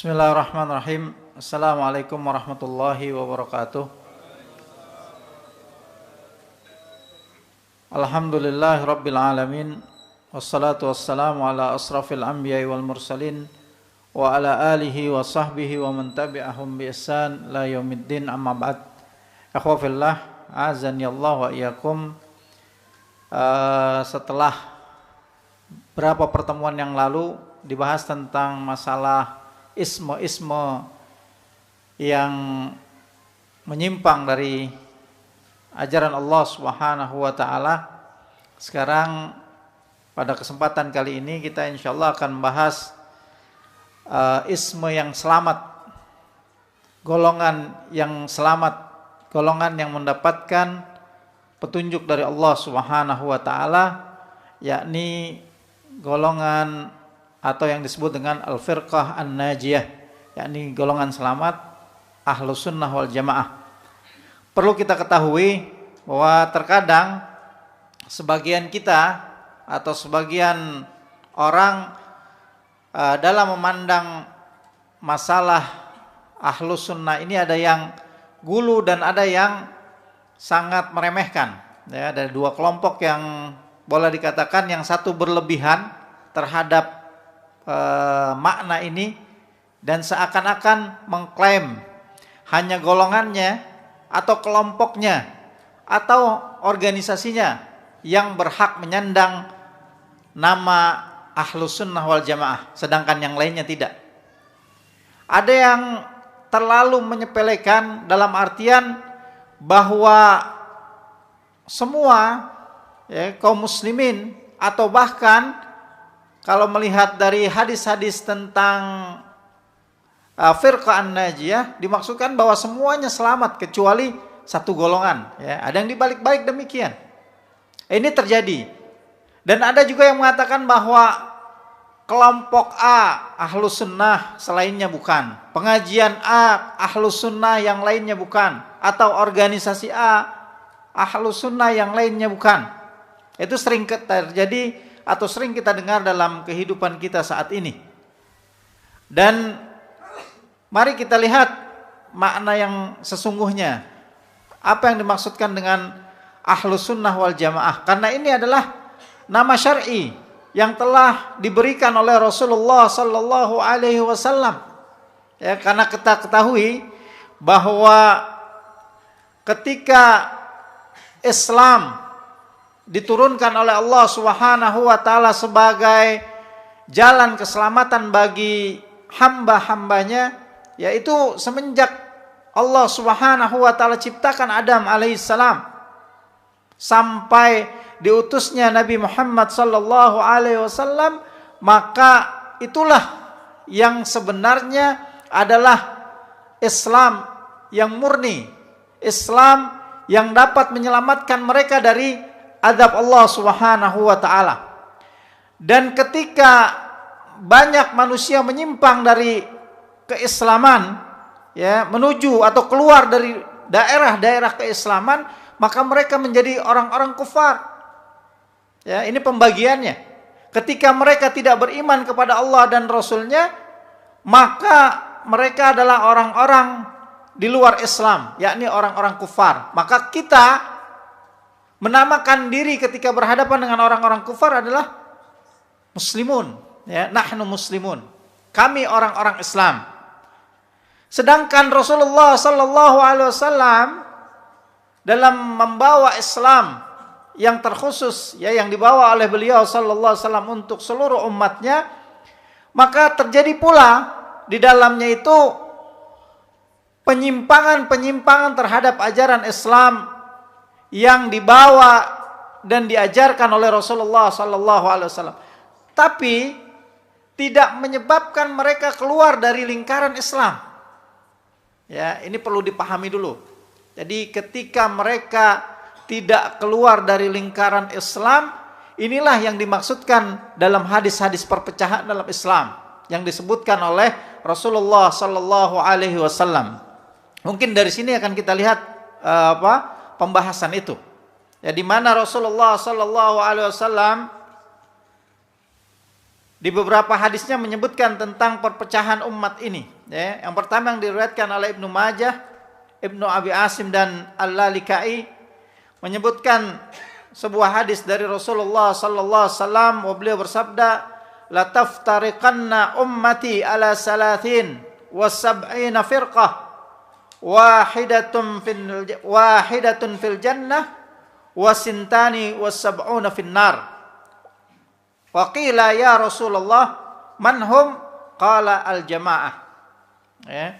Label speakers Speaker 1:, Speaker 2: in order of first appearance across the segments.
Speaker 1: Bismillahirrahmanirrahim. Assalamualaikum warahmatullahi wabarakatuh. Alhamdulillahi rabbil alamin. Wassalatu wassalamu ala asrafil anbiya'i wal mursalin wa ala alihi wa sahbihi wa man tabi'ahum bi ihsan la yaumiddin, amma ba'd. Akhwafillah, azani Allah wa iyyakum. Setelah berapa pertemuan yang lalu dibahas tentang masalah isme-isme yang menyimpang dari ajaran Allah Subhanahu wa taala. Sekarang pada kesempatan kali ini kita insyaallah akan membahas isme yang selamat, golongan yang selamat, golongan yang mendapatkan petunjuk dari Allah Subhanahu wa taala, yakni golongan atau yang disebut dengan al-firqah an-najiyah, yakni golongan selamat Ahlus Sunnah wal Jamaah. Perlu kita ketahui bahwa terkadang sebagian kita atau sebagian orang dalam memandang masalah Ahlus Sunnah ini ada yang gulu dan ada yang sangat meremehkan. Ya, ada dua kelompok yang boleh dikatakan yang satu berlebihan terhadap makna ini dan seakan-akan mengklaim hanya golongannya atau kelompoknya atau organisasinya yang berhak menyandang nama Ahlus Sunnah wal Jamaah, sedangkan yang lainnya tidak. Ada yang terlalu menyepelekan dalam artian bahwa semua kaum muslimin atau bahkan kalau melihat dari hadis-hadis tentang firqah an-najiyah, dimaksudkan bahwa semuanya selamat kecuali satu golongan. Ya, ada yang dibalik-balik demikian. Ini terjadi. Dan ada juga yang mengatakan bahwa kelompok A Ahlus Sunnah selainnya bukan. Pengajian A Ahlus Sunnah yang lainnya bukan. Atau organisasi A Ahlus Sunnah yang lainnya bukan. Itu sering terjadi atau sering kita dengar dalam kehidupan kita saat ini. Dan mari kita lihat makna yang sesungguhnya. Apa yang dimaksudkan dengan Ahlus Sunnah wal Jamaah? Karena ini adalah nama syar'i yang telah diberikan oleh Rasulullah sallallahu alaihi wasallam. Ya, karena kita ketahui bahwa ketika Islam diturunkan oleh Allah Subhanahu wa taala sebagai jalan keselamatan bagi hamba-hambanya, yaitu semenjak Allah Subhanahu wa taala ciptakan Adam alaihissalam sampai diutusnya Nabi Muhammad sallallahu alaihi wasallam, maka itulah yang sebenarnya adalah Islam yang murni, Islam yang dapat menyelamatkan mereka dari azab Allah Subhanahu wa taala. Dan ketika banyak manusia menyimpang dari keislaman, ya, menuju atau keluar dari daerah-daerah keislaman, maka mereka menjadi orang-orang kufar. Ya, ini pembagiannya. Ketika mereka tidak beriman kepada Allah dan Rasul-Nya, maka mereka adalah orang-orang di luar Islam, yakni orang-orang kufar. Maka kita menamakan diri ketika berhadapan dengan orang-orang kufar adalah muslimun, ya, nahnu muslimun. Kami orang-orang Islam. Sedangkan Rasulullah sallallahu alaihi wasallam dalam membawa Islam yang terkhusus, ya, yang dibawa oleh beliau sallallahu alaihi wasallam untuk seluruh umatnya, maka terjadi pula di dalamnya itu penyimpangan-penyimpangan terhadap ajaran Islam yang dibawa dan diajarkan oleh Rasulullah sallallahu alaihi wasallam, tapi tidak menyebabkan mereka keluar dari lingkaran Islam. Ya, ini perlu dipahami dulu. Jadi ketika mereka tidak keluar dari lingkaran Islam, inilah yang dimaksudkan dalam hadis-hadis perpecahan dalam Islam yang disebutkan oleh Rasulullah sallallahu alaihi wasallam. Mungkin dari sini akan kita lihat pembahasan itu. Ya, di mana Rasulullah sallallahu alaihi wasallam di beberapa hadisnya menyebutkan tentang perpecahan umat ini. Ya, yang pertama yang diriwayatkan oleh Ibnu Majah, Ibnu Abi Asim dan Al-Lalikai menyebutkan sebuah hadis dari Rasulullah sallallahu alaihi wasallam, beliau bersabda, "La taftariqanna ummati ala salatin wa sab'ina firqah, wahidatun fil jannah wa sintani wa sab'una fin nar." Wa qila ya Rasulullah man hum? Qala al-jamaah. Ya.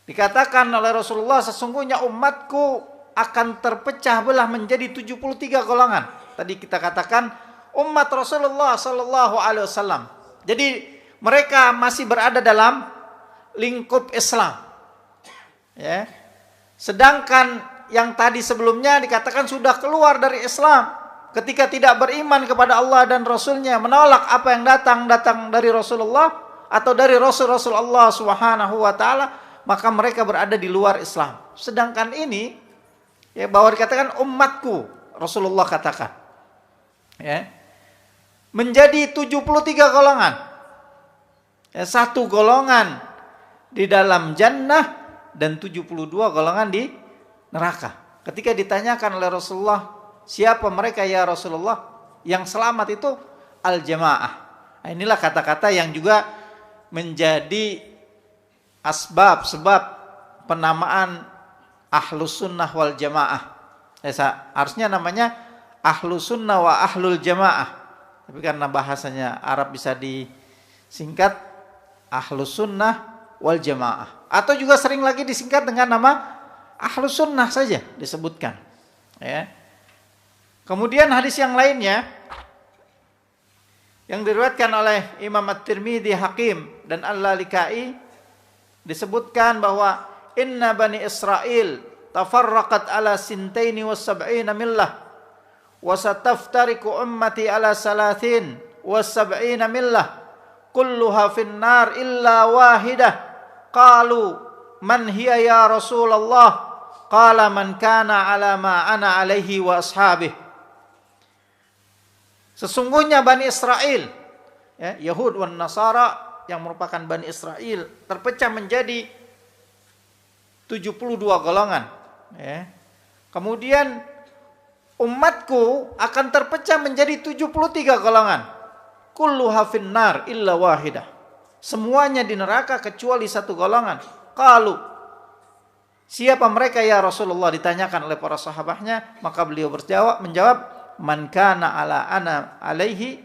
Speaker 1: Dikatakan oleh Rasulullah, sesungguhnya umatku akan terpecah belah menjadi 73 golongan. Tadi kita katakan umat Rasulullah sallallahu alaihi wasallam. Jadi mereka masih berada dalam lingkup Islam. Ya. Sedangkan yang tadi sebelumnya dikatakan sudah keluar dari Islam ketika tidak beriman kepada Allah dan Rasulnya, menolak apa yang datang dari Rasulullah atau dari Rasul Allah Subhanahu wa taala, maka mereka berada di luar Islam. Sedangkan ini ya, bahwa dikatakan umatku, Rasulullah katakan ya, menjadi 73 golongan. Ya, satu golongan di dalam jannah dan 72 golongan di neraka. Ketika ditanyakan oleh Rasulullah, siapa mereka ya Rasulullah? Yang selamat itu al-jamaah. Nah, inilah kata-kata yang juga menjadi sebab penamaan ahlus sunnah wal jamaah. Harusnya namanya ahlus sunnah wa ahlul jamaah. Tapi karena bahasanya Arab bisa disingkat ahlus sunnah wal jamaah. Atau juga sering lagi disingkat dengan nama ahlus sunnah saja disebutkan. Ya. Kemudian hadis yang lainnya yang diriwayatkan oleh Imam At-Tirmidzi, Hakim dan Al-Lalikai disebutkan bahwa inna bani Israil tafarraqat ala sintaini was sab'ina millah wa sataftariqu ummati ala salatin was sab'ina millah kulluha finnar illa wahidah. Qalu man hiya ya Rasulullah? Qala man kana ala ma ana alaihi wa ashabihi. Sesungguhnya Bani Israel, ya, Yahud dan Nasara yang merupakan Bani Israel terpecah menjadi 72 golongan. Ya. Kemudian umatku akan terpecah menjadi 73 golongan. Kulluha finnar illa wahidah. Semuanya di neraka kecuali satu golongan. Qalu, siapa mereka ya Rasulullah? Ditanyakan oleh para sahabatnya, maka beliau menjawab, man kana ala ana alaihi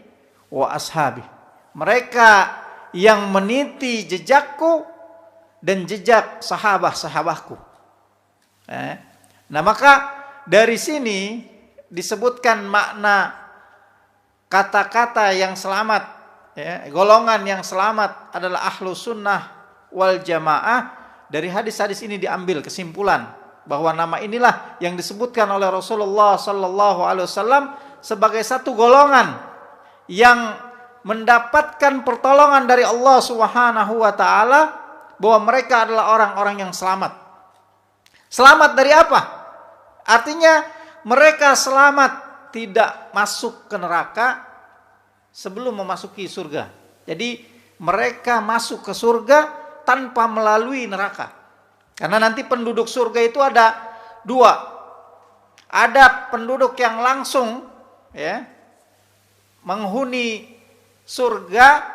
Speaker 1: wa ashabi. Mereka yang meniti jejakku dan jejak sahabat-sahabatku. Nah, maka dari sini disebutkan makna kata-kata yang selamat, ya, golongan yang selamat adalah ahlus sunnah wal jamaah. Dari hadis-hadis ini diambil kesimpulan bahwa nama inilah yang disebutkan oleh Rasulullah sallallahu alaihi wasallam sebagai satu golongan yang mendapatkan pertolongan dari Allah Subhanahu wa taala, bahwa mereka adalah orang-orang yang selamat. Selamat dari apa? Artinya mereka selamat tidak masuk ke neraka sebelum memasuki surga. Jadi mereka masuk ke surga tanpa melalui neraka. Karena nanti penduduk surga itu ada dua. Ada penduduk yang langsung, ya, menghuni surga,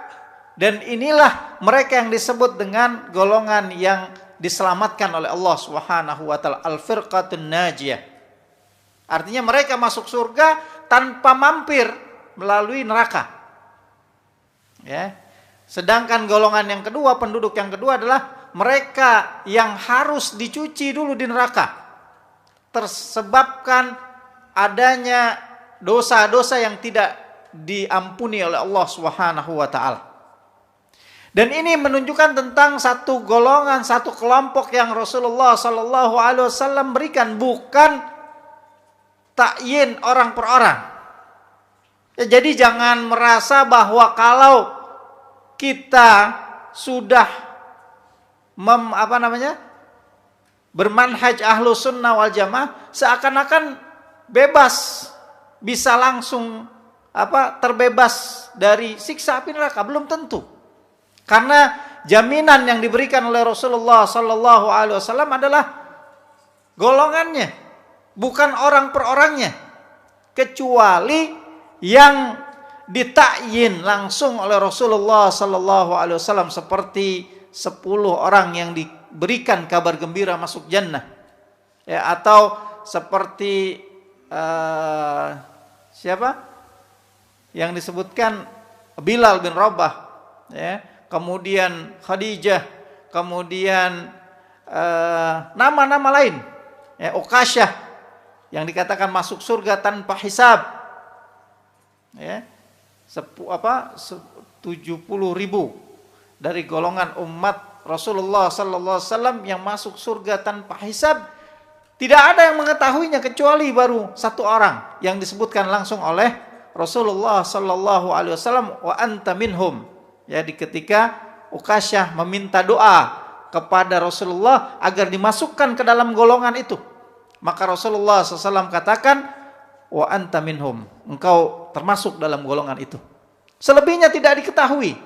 Speaker 1: dan inilah mereka yang disebut dengan golongan yang diselamatkan oleh Allah Subhanahu wa taala, al-firqatun najiyah. Artinya mereka masuk surga tanpa mampir melalui neraka. Ya. Sedangkan golongan yang kedua, penduduk yang kedua adalah mereka yang harus dicuci dulu di neraka, tersebabkan adanya dosa-dosa yang tidak diampuni oleh Allah Subhanahu wa taala. Dan ini menunjukkan tentang satu golongan, satu kelompok yang Rasulullah sallallahu alaihi wasallam berikan, bukan takyin orang per orang. Ya, jadi jangan merasa bahwa kalau kita sudah bermanhaj ahlus sunnah wal jamaah, seakan-akan bebas, bisa langsung terbebas dari siksa api neraka? Belum tentu. Karena jaminan yang diberikan oleh Rasulullah sallallahu alaihi wasallam adalah golongannya, bukan orang per orangnya. Kecuali yang ditakyin langsung oleh Rasulullah sallallahu alaihi wasallam seperti 10 orang yang diberikan kabar gembira masuk jannah. Ya, atau seperti siapa? Yang disebutkan Bilal bin Rabah, ya. Kemudian Khadijah, kemudian nama-nama lain, ya, Uqasyah yang dikatakan masuk surga tanpa hisab, ya, 70.000 dari golongan umat Rasulullah sallallahu alaihi wasallam yang masuk surga tanpa hisab. Tidak ada yang mengetahuinya kecuali baru 1 orang yang disebutkan langsung oleh Rasulullah sallallahu alaihi wasallam, wa anta minhum. Ya, di ketika Uqasyah meminta doa kepada Rasulullah agar dimasukkan ke dalam golongan itu, maka Rasulullah SAW katakan, wa anta minhum, engkau termasuk dalam golongan itu. Selebihnya tidak diketahui.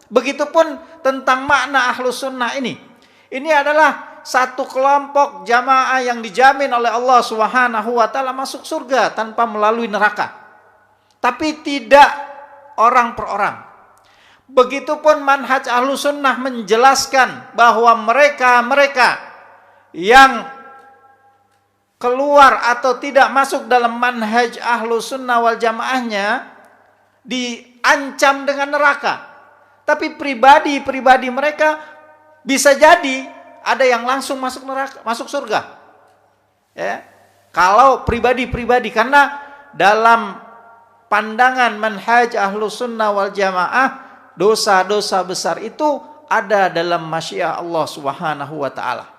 Speaker 1: Begitupun tentang makna ahlus sunnah ini. Ini adalah satu kelompok jamaah yang dijamin oleh Allah Subhanahu wa taala masuk surga tanpa melalui neraka. Tapi tidak orang per orang. Begitupun manhaj ahlus sunnah menjelaskan bahwa mereka yang keluar atau tidak masuk dalam manhaj ahlus sunnah wal jamaahnya diancam dengan neraka. Tapi pribadi mereka bisa jadi ada yang langsung masuk neraka, masuk surga. Ya. Kalau pribadi, karena dalam pandangan manhaj ahlus sunnah wal jamaah, dosa-dosa besar itu ada dalam masyiah Allah Subhanahu wa taala.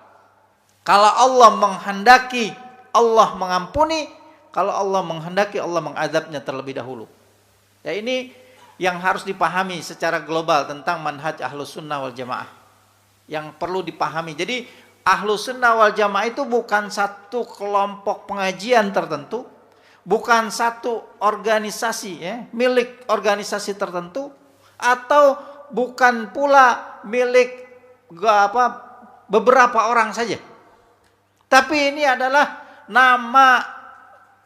Speaker 1: Kalau Allah menghendaki, Allah mengampuni. Kalau Allah menghendaki, Allah mengadabnya terlebih dahulu. Ya, ini yang harus dipahami secara global tentang manhaj ahlus sunnah wal jamaah. Yang perlu dipahami. Jadi ahlus sunnah wal jamaah itu bukan satu kelompok pengajian tertentu, bukan satu organisasi, ya, milik organisasi tertentu, atau bukan pula milik beberapa orang saja. Tapi ini adalah nama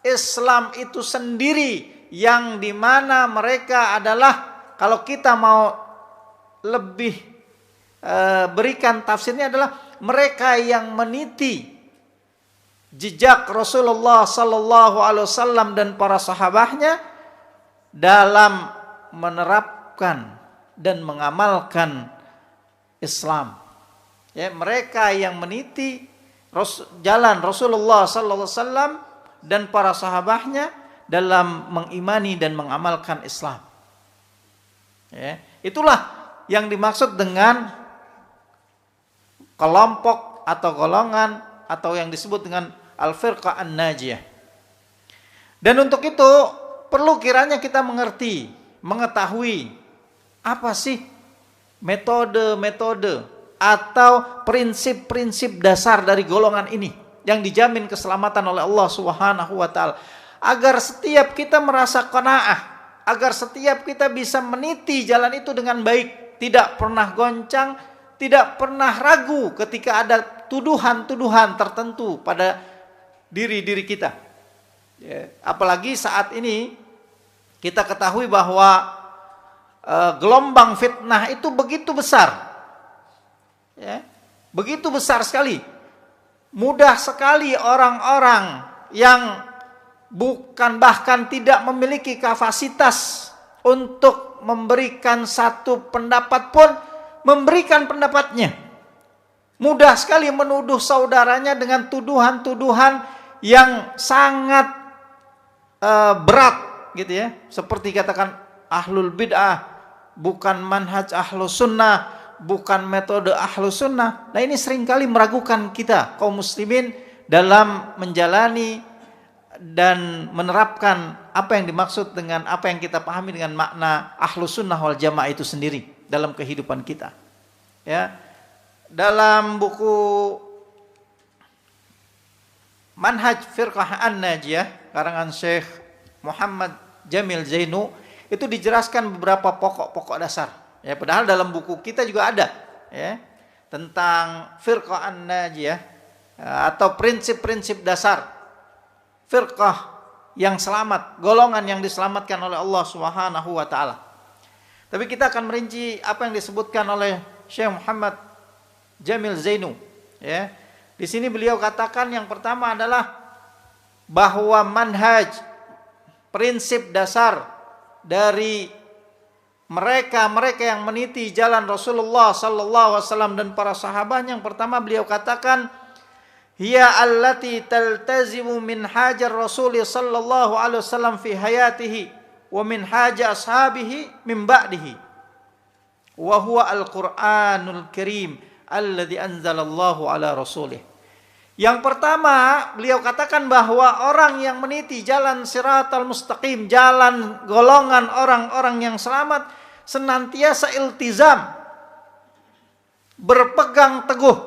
Speaker 1: Islam itu sendiri, yang dimana mereka adalah, kalau kita mau lebih berikan tafsirnya, adalah mereka yang meniti jejak Rasulullah sallallahu alaihi wasallam dan para sahabatnya dalam menerapkan dan mengamalkan Islam. Ya, mereka yang meniti jalan Rasulullah sallallahu alaihi wasallam dan para sahabatnya dalam mengimani dan mengamalkan Islam. Ya, itulah yang dimaksud dengan kelompok atau golongan atau yang disebut dengan al-firqah an-najiyah. Dan untuk itu perlu kiranya kita mengetahui apa sih metode-metode atau prinsip-prinsip dasar dari golongan ini yang dijamin keselamatan oleh Allah Subhanahu wa taala, agar setiap kita merasa qanaah, agar setiap kita bisa meniti jalan itu dengan baik, tidak pernah goncang, tidak pernah ragu ketika ada tuduhan-tuduhan tertentu pada diri kita. Ya, apalagi saat ini kita ketahui bahwa gelombang fitnah itu begitu besar. Ya, begitu besar sekali. Mudah sekali orang-orang yang bahkan tidak memiliki kapasitas untuk memberikan satu pendapat pun memberikan pendapatnya. Mudah sekali menuduh saudaranya dengan tuduhan-tuduhan yang sangat berat, gitu ya. Seperti katakan ahlul bid'ah, bukan manhaj ahlus sunnah, bukan metode ahlus sunnah. Nah, ini seringkali meragukan kita kaum muslimin dalam menjalani dan menerapkan apa yang dimaksud dengan apa yang kita pahami dengan makna ahlus sunnah wal jamaah itu sendiri dalam kehidupan kita. Ya, dalam buku Manhaj Firqah An-Najiyah karangan Syekh Muhammad Jamil Zainu, itu dijelaskan beberapa pokok-pokok dasar. Ya, padahal dalam buku kita juga ada, ya, tentang firqah an-najiyah atau prinsip-prinsip dasar firqah yang selamat, golongan yang diselamatkan oleh Allah Subhanahu wa taala. Tapi kita akan merinci apa yang disebutkan oleh Syekh Muhammad Jamil Zainu, ya. Di sini beliau katakan yang pertama adalah bahwa manhaj, prinsip dasar dari mereka yang meniti jalan Rasulullah sallallahu alaihi wasallam dan para sahabat, yang pertama beliau katakan hiya allati taltazimu min hajar Rasul sallallahu alaihi wasallam fi hayatihi wa min haja ashabihi min ba'dihi wa huwa al-Qur'anul Karim alladzi anzalallahu ala rasulih. Yang pertama beliau katakan bahwa orang yang meniti jalan siratal mustaqim, jalan golongan orang-orang yang selamat, senantiasa iltizam, berpegang teguh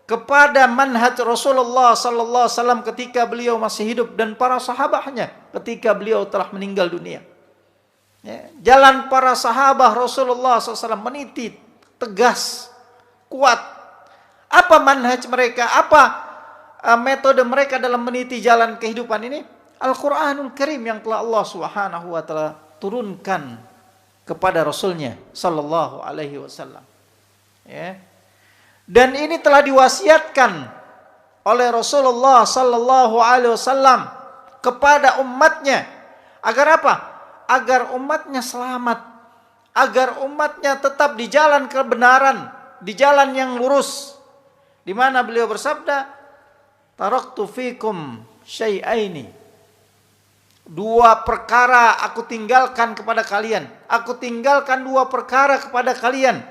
Speaker 1: kepada manhaj Rasulullah sallallahu alaihi wasallam ketika beliau masih hidup dan para sahabatnya ketika beliau telah meninggal dunia. Ya, jalan para sahabat Rasulullah SAW meniti tegas, kuat. Apa manhaj mereka? Apa metode mereka dalam meniti jalan kehidupan ini? Al-Quranul Karim yang telah Allah Subhanahu wa taala turunkan kepada Rasulnya sallallahu alaihi wasallam. Ya. Dan ini telah diwasiatkan oleh Rasulullah sallallahu alaihi wasallam kepada umatnya agar apa? Agar umatnya selamat, agar umatnya tetap di jalan kebenaran, di jalan yang lurus. Di mana beliau bersabda, taraktu fikum syai'aini. Dua perkara aku tinggalkan kepada kalian. Aku tinggalkan dua perkara kepada kalian.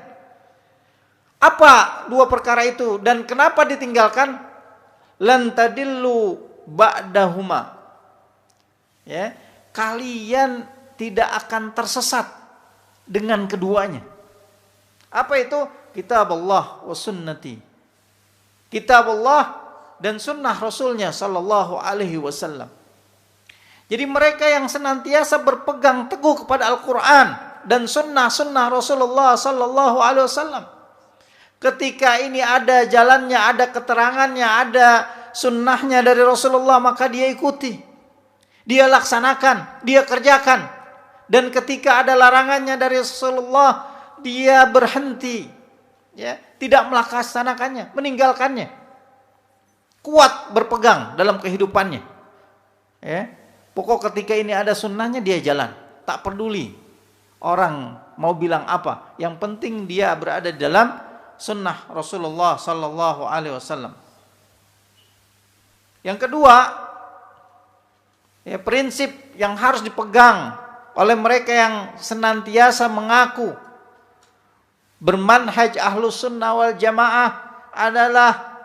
Speaker 1: Apa dua perkara itu dan kenapa ditinggalkan? Lan tadillu ba'dahuma. Ya, kalian tidak akan tersesat dengan keduanya. Apa itu? Kitab Allah wa sunnati. Kitab Allah dan sunnah Rasulnya sallallahu alaihi wasallam. Jadi mereka yang senantiasa berpegang teguh kepada Al-Quran dan sunnah Rasulullah sallallahu alaihi wasallam. Ketika ini ada jalannya, ada keterangannya, ada sunnahnya dari Rasulullah, maka dia ikuti. Dia laksanakan, dia kerjakan. Dan ketika ada larangannya dari Rasulullah, dia berhenti. Ya, tidak melaksanakannya, meninggalkannya. Kuat berpegang dalam kehidupannya. Ya, pokok ketika ini ada sunnahnya dia jalan. Tak peduli orang mau bilang apa. Yang penting dia berada di dalam sunnah Rasulullah sallallahu alaihi wasallam. Yang kedua, ya, prinsip yang harus dipegang oleh mereka yang senantiasa mengaku bermanhaj ahlus sunnah wal jamaah adalah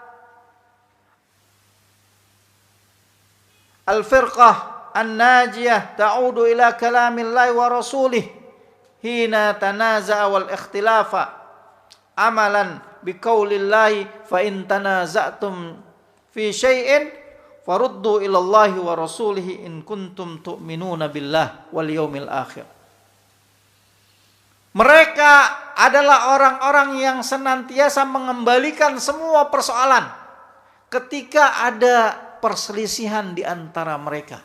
Speaker 1: al-firqah an-najiyah ta'udu ila kalamillahi wa rasulih hina tanaza'a wal ikhtilafa amalan biqaulillahi fa in tanaza'tum fi syai'in faruddu ilallahi wa rasulihi in kuntum tu'minuna billah wal yaumil akhir. Mereka adalah orang-orang yang senantiasa mengembalikan semua persoalan ketika ada perselisihan di antara mereka.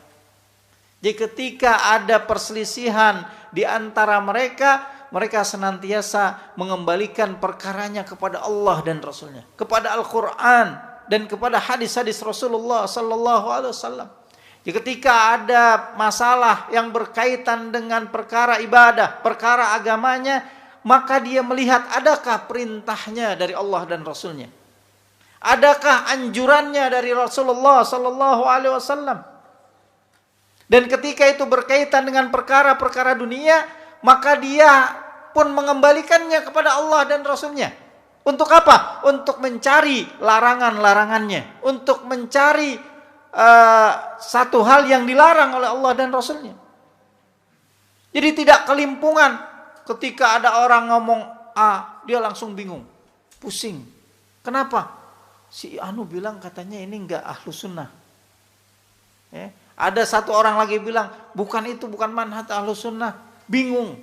Speaker 1: Jadi ketika ada perselisihan di antara mereka, mereka senantiasa mengembalikan perkaranya kepada Allah dan Rasulnya, kepada Al-Quran dan kepada hadis-hadis Rasulullah sallallahu alaihi wasallam. Jadi ketika ada masalah yang berkaitan dengan perkara ibadah, perkara agamanya, maka dia melihat adakah perintahnya dari Allah dan Rasulnya. Adakah anjurannya dari Rasulullah sallallahu alaihi wasallam. Dan ketika itu berkaitan dengan perkara-perkara dunia, maka dia pun mengembalikannya kepada Allah dan Rasulnya. Untuk apa? Untuk mencari larangan-larangannya. Untuk mencari satu hal yang dilarang oleh Allah dan Rasulnya. Jadi tidak kelimpungan. Ketika ada orang ngomong A, dia langsung bingung. Pusing. Kenapa? Si Anu bilang katanya ini enggak ahlus sunnah. Ya. Ada satu orang lagi bilang, bukan itu, bukan manhaj ahlus sunnah. bingung,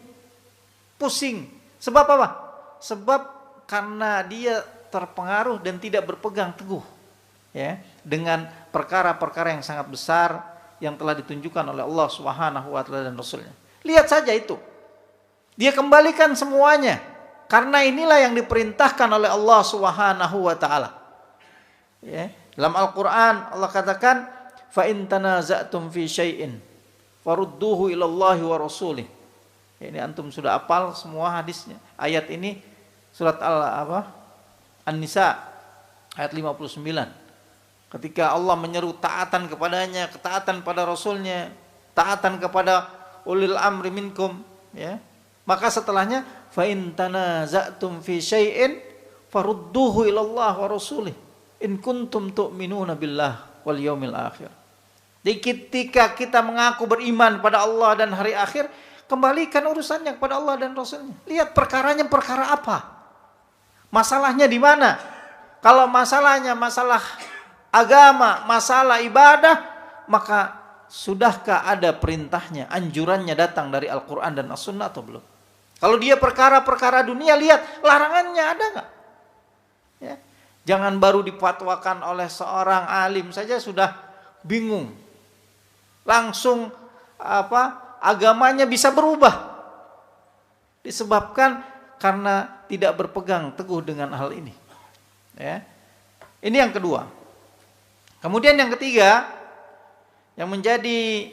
Speaker 1: pusing. Sebab apa? Sebab karena dia terpengaruh dan tidak berpegang teguh ya dengan perkara-perkara yang sangat besar yang telah ditunjukkan oleh Allah Subhanahu wa taala dan Rasulnya. Lihat saja itu. Dia kembalikan semuanya karena inilah yang diperintahkan oleh Allah Subhanahu wa taala. Ya, dalam Al-Qur'an Allah katakan fa in tanaza'tum fi syai'in farudduhu ila Allahi wa rasulih. Ya, ini antum sudah hafal semua hadisnya. Ayat ini surat An-Nisa ayat 59. Ketika Allah menyeru taatan kepadanya, ketaatan pada Rasulnya, taatan kepada ulil amri minkum, ya. Maka setelahnya fa in tanaza'tum fi syai'in farudduhu ila Allah wa rasulih in kuntum tu'minuna billah wal yaumil akhir. Jadi ketika kita mengaku beriman pada Allah dan hari akhir, kembalikan urusannya kepada Allah dan Rasulnya. Lihat perkaranya perkara apa? Masalahnya di mana? Kalau masalahnya masalah agama, masalah ibadah, maka sudahkah ada perintahnya, anjurannya datang dari Al-Quran dan As-Sunnah atau belum? Kalau dia perkara-perkara dunia, lihat larangannya ada nggak? Ya. Jangan baru dipatwakan oleh seorang alim saja sudah bingung. Langsung agamanya bisa berubah. Disebabkan karena tidak berpegang teguh dengan hal ini. Ya. Ini yang kedua. Kemudian yang ketiga, yang menjadi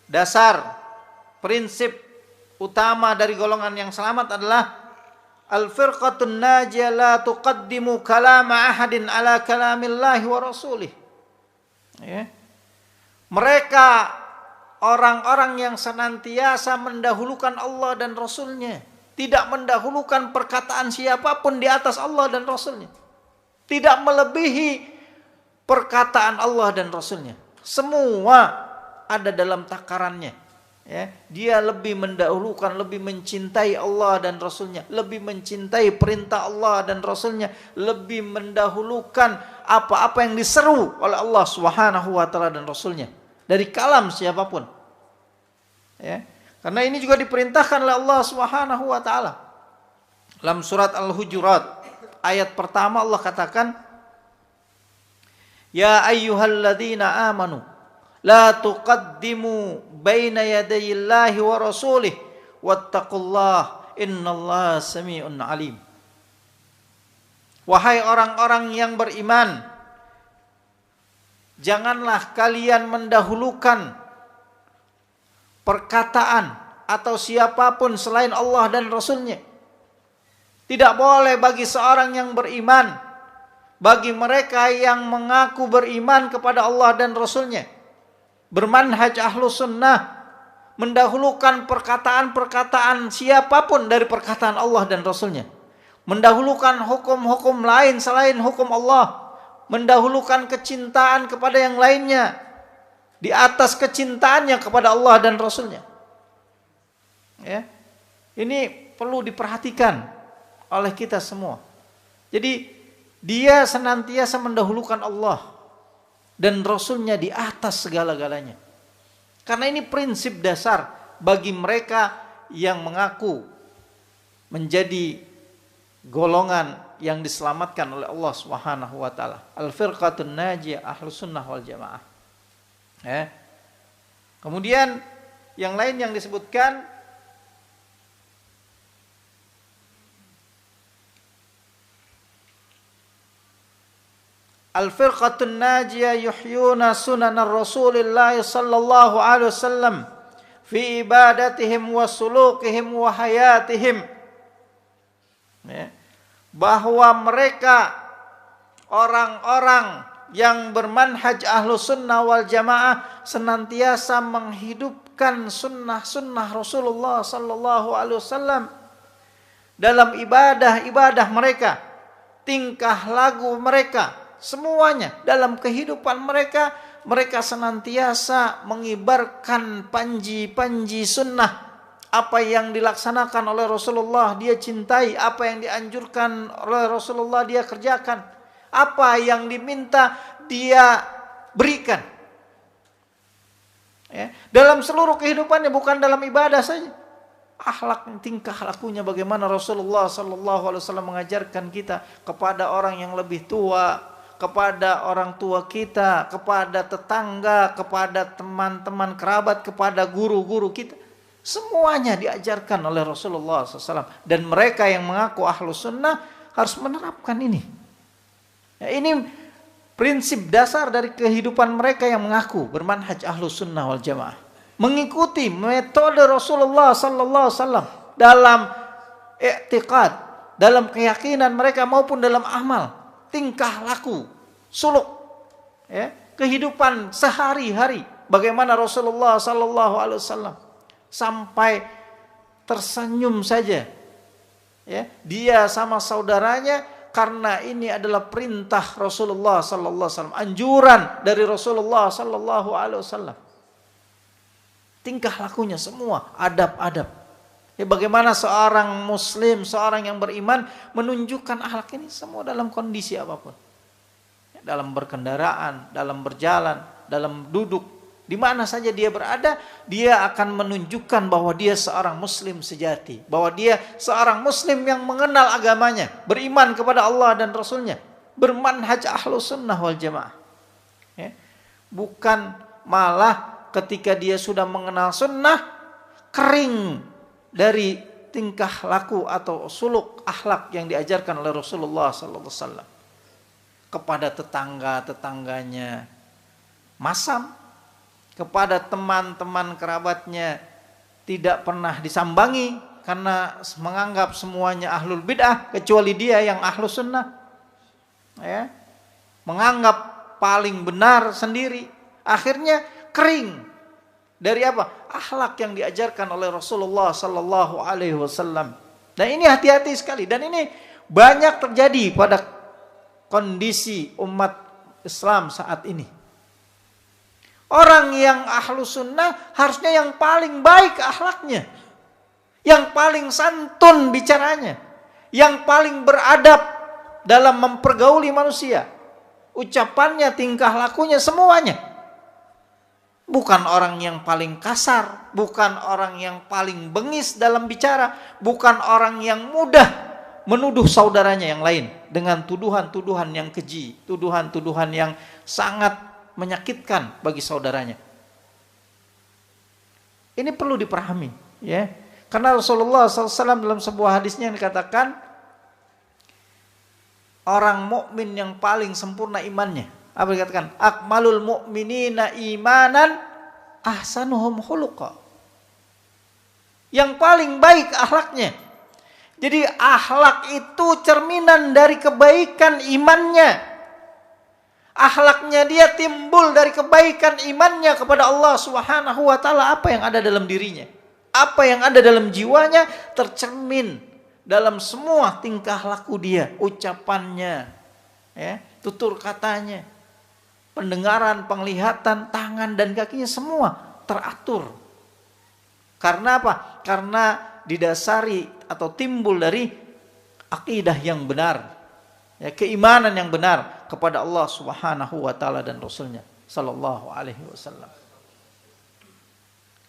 Speaker 1: dasar prinsip utama dari golongan yang selamat adalah al-firqatun najiyah la tuqaddimu kalama ahadin ala kalamillahi wa rasulih. Ya. Mereka orang-orang yang senantiasa mendahulukan Allah dan Rasulnya. Tidak mendahulukan perkataan siapapun di atas Allah dan Rasulnya. Tidak melebihi perkataan Allah dan Rasulnya. Semua ada dalam takarannya. Ya, dia lebih mendahulukan, lebih mencintai Allah dan Rasulnya, lebih mencintai perintah Allah dan Rasulnya, lebih mendahulukan apa-apa yang diseru oleh Allah Subhanahu wa taala dan Rasulnya dari kalam siapapun. Ya, karena ini juga diperintahkan oleh Allah Subhanahu wa taala. Dalam surat Al-Hujurat ayat pertama Allah katakan, ya ayyuhalladzina amanu la tuqaddimu baina yadayillahi wa rasulih wattaqullaha innallaha sami'un alim. Wahai orang-orang yang beriman, janganlah kalian mendahulukan perkataan atau siapapun selain Allah dan Rasulnya. Tidak boleh bagi seorang yang beriman, bagi mereka yang mengaku beriman kepada Allah dan Rasulnya, bermanhaj ahlus sunnah, mendahulukan perkataan-perkataan siapapun dari perkataan Allah dan Rasulnya, mendahulukan hukum-hukum lain selain hukum Allah, mendahulukan kecintaan kepada yang lainnya di atas kecintaannya kepada Allah dan Rasulnya. Ya, ini perlu diperhatikan oleh kita semua. Jadi dia senantiasa mendahulukan Allah dan Rasulnya di atas segala-galanya. Karena ini prinsip dasar bagi mereka yang mengaku menjadi golongan yang diselamatkan oleh Allah Subhanahu wa taala. Al-firqatun najiyah ahlus sunnah wal jamaah. Ya. Kemudian yang lain yang disebutkan al-firqatun najiyah yuhyuna sunanar Rasulillah sallallahu alaihi wasallam fi ibadatihim wa sulukihim wa hayatihim. Ya. Bahwa mereka orang-orang yang bermanhaj ahlus sunnah wal jamaah senantiasa menghidupkan sunnah-sunnah Rasulullah sallallahu alaihi wasallam dalam ibadah-ibadah mereka, tingkah laku mereka, semuanya dalam kehidupan mereka. Mereka senantiasa mengibarkan panji-panji sunnah. Apa yang dilaksanakan oleh Rasulullah dia cintai, apa yang dianjurkan oleh Rasulullah dia kerjakan, apa yang diminta dia berikan. Ya, dalam seluruh kehidupannya, bukan dalam ibadah saja. akhlak, tingkah lakunya bagaimana Rasulullah sallallahu alaihi wasallam mengajarkan kita kepada orang yang lebih tua, kepada orang tua kita, kepada tetangga, kepada teman-teman kerabat, kepada guru-guru kita. Semuanya diajarkan oleh Rasulullah SAW. Dan mereka yang mengaku ahlus sunnah harus menerapkan ini. Ya, ini prinsip dasar dari kehidupan mereka yang mengaku bermanhaj ahlus sunnah wal jamaah. Mengikuti metode Rasulullah SAW dalam i'tiqad, dalam keyakinan mereka maupun dalam amal, tingkah laku, suluk, ya, kehidupan sehari-hari. Bagaimana Rasulullah SAW sampai tersenyum saja, ya, dia sama saudaranya, karena ini adalah perintah Rasulullah SAW, anjuran dari Rasulullah SAW. Tingkah lakunya semua adab-adab. Ya, bagaimana seorang muslim, seorang yang beriman menunjukkan akhlak ini semua dalam kondisi apapun. Ya, dalam berkendaraan, dalam berjalan, dalam duduk, di mana saja dia berada, dia akan menunjukkan bahwa dia seorang muslim sejati, bahwa dia seorang muslim yang mengenal agamanya, beriman kepada Allah dan Rasulnya, bermanhaj ahlus sunnah wal jamaah. Ya. Bukan malah ketika dia sudah mengenal sunnah, kering dari tingkah laku atau suluk akhlak yang diajarkan oleh Rasulullah SAW. Kepada tetangga-tetangganya masam, kepada teman-teman kerabatnya tidak pernah disambangi karena menganggap semuanya ahlul bid'ah kecuali dia yang ahlus sunnah. Ya. Menganggap paling benar sendiri. Akhirnya kering dari apa? Akhlak yang diajarkan oleh Rasulullah sallallahu alaihi wasallam. Dan ini hati-hati sekali, dan ini banyak terjadi pada kondisi umat Islam saat ini. Orang yang ahlu sunnah harusnya yang paling baik akhlaknya, yang paling santun bicaranya, yang paling beradab dalam mempergauli manusia, ucapannya, tingkah lakunya, semuanya. Bukan orang yang paling kasar, bukan orang yang paling bengis dalam bicara, bukan orang yang mudah menuduh saudaranya yang lain dengan tuduhan-tuduhan yang keji, tuduhan-tuduhan yang sangat menyakitkan bagi saudaranya. Ini perlu dipahami, ya. Karena Rasulullah SAW dalam sebuah hadisnya yang dikatakan, orang mukmin yang paling sempurna imannya, apa dikatakan? Akmalul mu'minina imanan ahsanuhum khuluqa. Yang paling baik akhlaknya. Jadi akhlak itu cerminan dari kebaikan imannya. Akhlaknya dia timbul dari kebaikan imannya kepada Allah Subhanahu wa taala. Apa yang ada dalam dirinya, apa yang ada dalam jiwanya tercermin dalam semua tingkah laku dia, ucapannya, ya, tutur katanya, pendengaran, penglihatan, tangan dan kakinya semua teratur. Karena apa? Karena didasari atau timbul dari akidah yang benar, ya, keimanan yang benar kepada Allah Subhanahu wa taala dan Rasulnya sallallahu alaihi wasallam.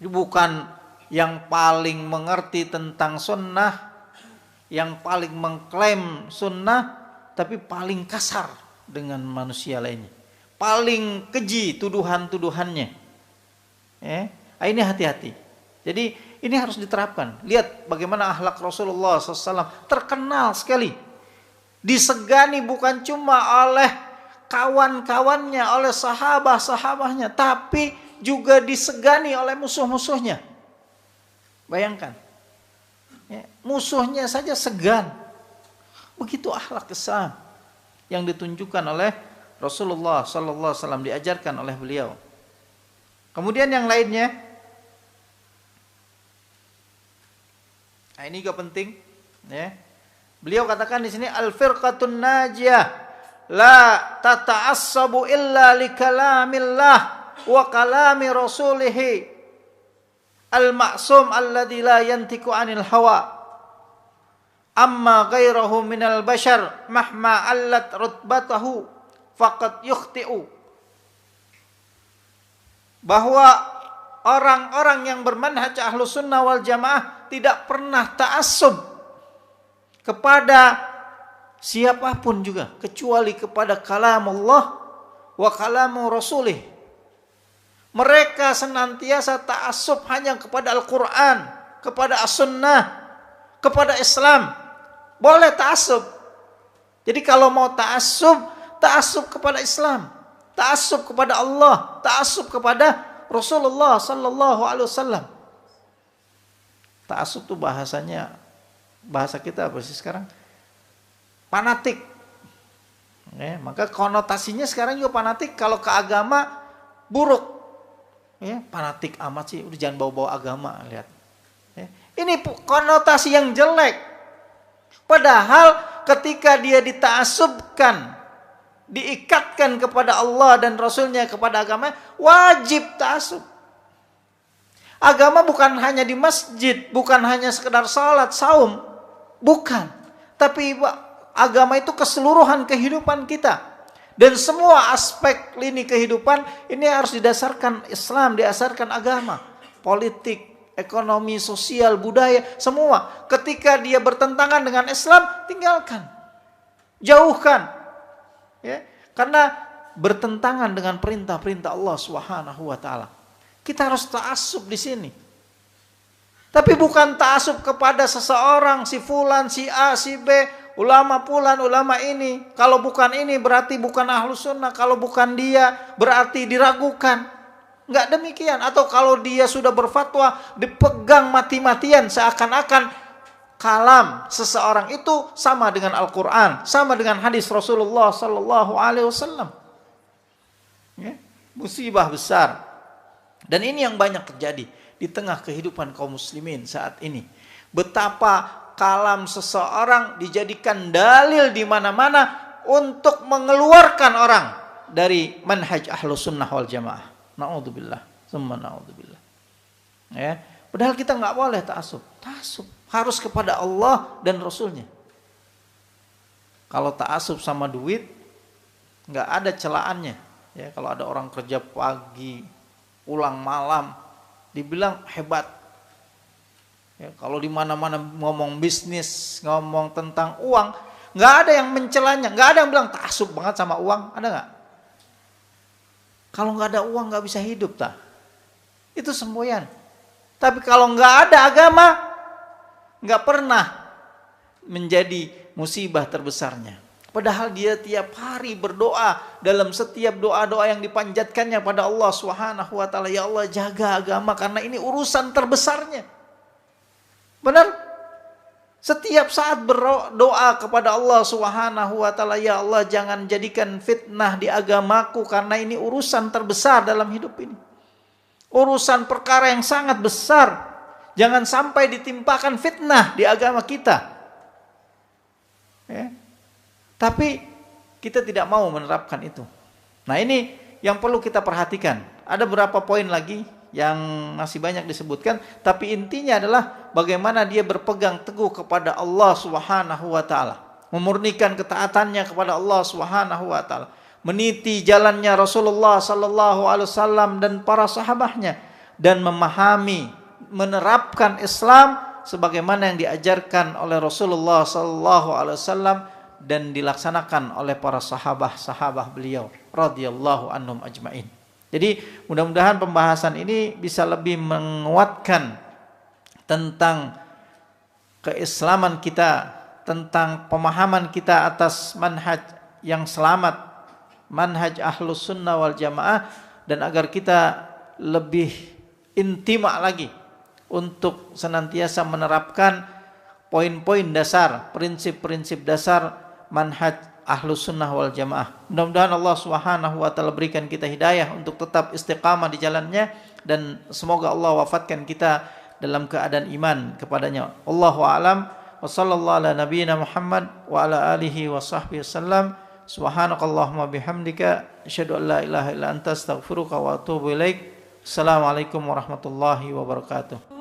Speaker 1: Bukan yang paling mengerti tentang sunnah, yang paling mengklaim sunnah, tapi paling kasar dengan manusia lainnya, paling keji tuduhan-tuduhannya. Ya, ini hati-hati. Jadi ini harus diterapkan. Lihat bagaimana akhlak Rasulullah SAW terkenal sekali. Disegani bukan cuma oleh kawan-kawannya, oleh sahabat-sahabatnya, tapi juga disegani oleh musuh-musuhnya. Bayangkan, ya, musuhnya saja segan. Begitu akhlak Islam yang ditunjukkan oleh Rasulullah SAW, diajarkan oleh beliau. Kemudian yang lainnya, nah ini juga penting, ya. Beliau katakan di sini, al-firqatun najiyah la tata'assabu illa li kalamillah wa kalami rasulih al-ma'sum alladhi la yantiku 'anil hawa amma ghairahu minal bashar mahma allat rutbatahu faqad yukhti'u. Bahwa orang-orang yang bermanhaj Ahlus Sunnah wal Jamaah tidak pernah ta'assub kepada siapapun juga kecuali kepada kalamullah wa kalamu rasulih. Mereka senantiasa ta'assub hanya kepada Al-Quran, kepada As-Sunnah, kepada Islam. Boleh ta'assub. Jadi kalau mau ta'assub, ta'assub kepada Islam, ta'assub kepada Allah, ta'assub kepada Rasulullah sallallahu alaihi wasallam. Ta'assub itu bahasanya, bahasa kita apa sih sekarang? Fanatik. Ya, maka konotasinya sekarang juga fanatik kalau ke agama buruk. Ya, fanatik amat sih, udah jangan bawa-bawa agama, lihat. Ya, ini konotasi yang jelek. Padahal ketika dia dita'assubkan, diikatkan kepada Allah dan Rasulnya, kepada agama, wajib ta'assub. Agama bukan hanya di masjid, bukan hanya sekedar salat, saum, bukan. Tapi agama itu keseluruhan kehidupan kita. Dan semua aspek lini kehidupan ini harus didasarkan Islam, didasarkan agama. Politik, ekonomi, sosial, budaya, semua. Ketika dia bertentangan dengan Islam, tinggalkan. Jauhkan. Ya, karena bertentangan dengan perintah-perintah Allah Subhanahu wa taala. Kita harus ta'assub di sini. Tapi bukan ta'assub kepada seseorang, si fulan, si A, si B, ulama fulan, ulama ini. Kalau bukan ini berarti bukan Ahlus Sunnah, kalau bukan dia berarti diragukan. Enggak demikian. Atau kalau dia sudah berfatwa dipegang mati-matian seakan-akan kalam seseorang itu sama dengan Al-Quran, sama dengan hadis Rasulullah sallallahu alaihi wasallam. Ya, musibah besar. Dan ini yang banyak terjadi di tengah kehidupan kaum muslimin saat ini. Betapa kalam seseorang dijadikan dalil di mana-mana untuk mengeluarkan orang dari manhaj Ahlus Sunnah wal Jamaah. Na'udzubillah, summa na'udzubillah. Ya, padahal kita nggak boleh ta'assub. Ta'assub harus kepada Allah dan Rasulnya. Kalau ta'assub sama duit, nggak ada celaannya. Ya, kalau ada orang kerja pagi, pulang malam, dibilang hebat. Ya, kalau di mana-mana ngomong bisnis, ngomong tentang uang, nggak ada yang mencelanya, nggak ada yang bilang ta'assub banget sama uang, ada nggak? Kalau nggak ada uang nggak bisa hidup, tak? Itu semboyan. Tapi kalau nggak ada agama, nggak pernah menjadi musibah terbesarnya. Padahal dia tiap hari berdoa dalam setiap doa-doa yang dipanjatkannya pada Allah Subhanahu wa taala, ya Allah jaga agama karena ini urusan terbesarnya. Benar? Setiap saat berdoa kepada Allah Subhanahu wa taala, ya Allah jangan jadikan fitnah di agamaku karena ini urusan terbesar dalam hidup ini. Urusan perkara yang sangat besar. Jangan sampai ditimpakan fitnah di agama kita. Ya. Tapi kita tidak mau menerapkan itu. Nah ini yang perlu kita perhatikan. Ada beberapa poin lagi yang masih banyak disebutkan. Tapi intinya adalah bagaimana dia berpegang teguh kepada Allah Subhanahu wa ta'ala. Memurnikan ketaatannya kepada Allah Subhanahu wa ta'ala. Meniti jalannya Rasulullah sallallahu alaihi wasallam dan para sahabatnya. Dan memahami, menerapkan Islam sebagaimana yang diajarkan oleh Rasulullah sallallahu alaihi wasallam dan dilaksanakan oleh para sahabat-sahabat beliau radhiyallahu anhum ajmain. Jadi mudah-mudahan pembahasan ini bisa lebih menguatkan tentang keislaman kita, tentang pemahaman kita atas manhaj yang selamat, manhaj Ahlus Sunnah wal Jamaah, dan agar kita lebih intima lagi untuk senantiasa menerapkan poin-poin dasar, prinsip-prinsip dasar manhaj Ahlus Sunnah wal Jamaah. Mudah-mudahan Allah Subhanahu wa taala berikan kita hidayah untuk tetap istiqamah di jalannya, dan semoga Allah wafatkan kita dalam keadaan iman kepadanya. Allahu a'lam. Wa sallallahu ala nabiyyina Muhammad wa ala alihi wa sahbihi wasallam. Subhanakallahumma bihamdika asyhadu an la ilaha illa anta astaghfiruka wa atubu ilaik. Assalamualaikum warahmatullahi wabarakatuh.